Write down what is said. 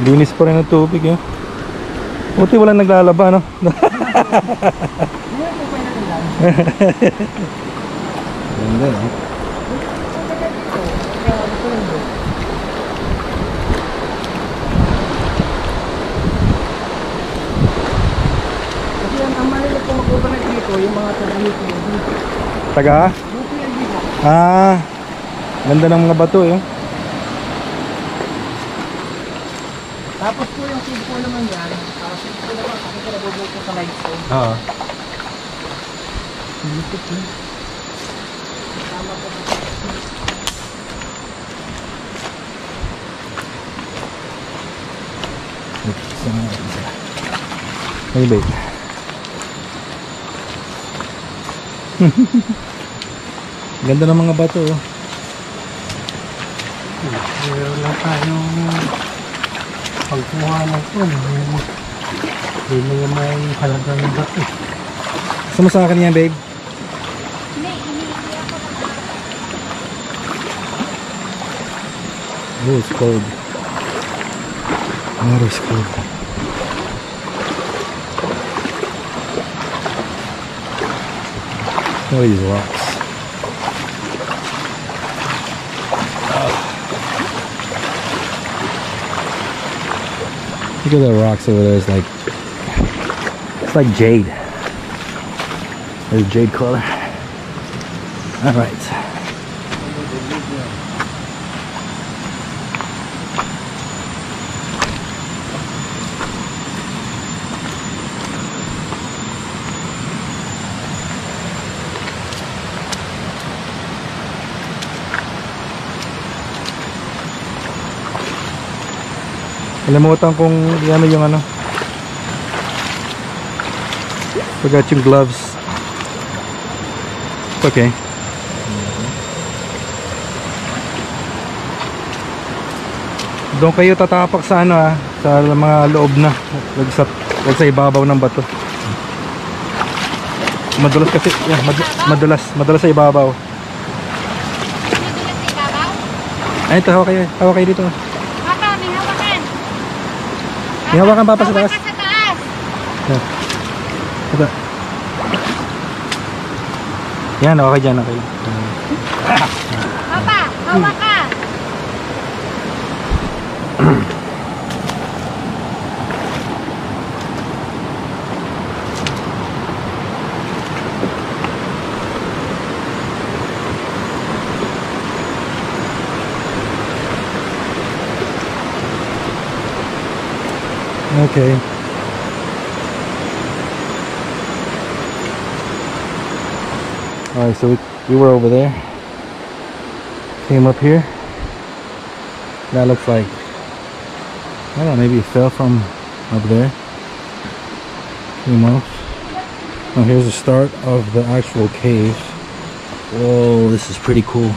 Linis pa rin ang tubig yun. Buti walang naglalaba, no? Ganda, no? Kasi ang mahirap po mag-overnight dito, yung mga taga-UPLB. Taga? UPLB po. Ah, ganda ng mga bato, yun. Tapos po yung seed po naman yan, seed po naman, kasi ko nabubuo po sa limestone. Oo. Lipit yun. Tama po. Hey babe. Ganda ng mga bato, oh. Wala tayong pagkuha ng po. Hindi na may halagang bato. Gusto mo sa akin yan, babe? Oh, it's cold. Water is cold. Look at these rocks. Look at the rocks over there. It's like jade. There's jade color. All right. Kalimutan kong ano yung ano. Forgot yung gloves. It's okay. Doon kayo tatapak sa ano sa mga loob na. Wag sa ibabaw ng bato. Madulas kasi, madulas sa ibabaw. Ay, ito, hawak kayo dito. Ihawakan papa sa taas. Ito. Yan, okay dyan. Okay. Papa, hawak ka. Okay. Alright, so we were over there. Came up here. That looks like, I don't know, maybe it fell from up there. Came off. Now here's the start of the actual cave. Whoa, this is pretty cool.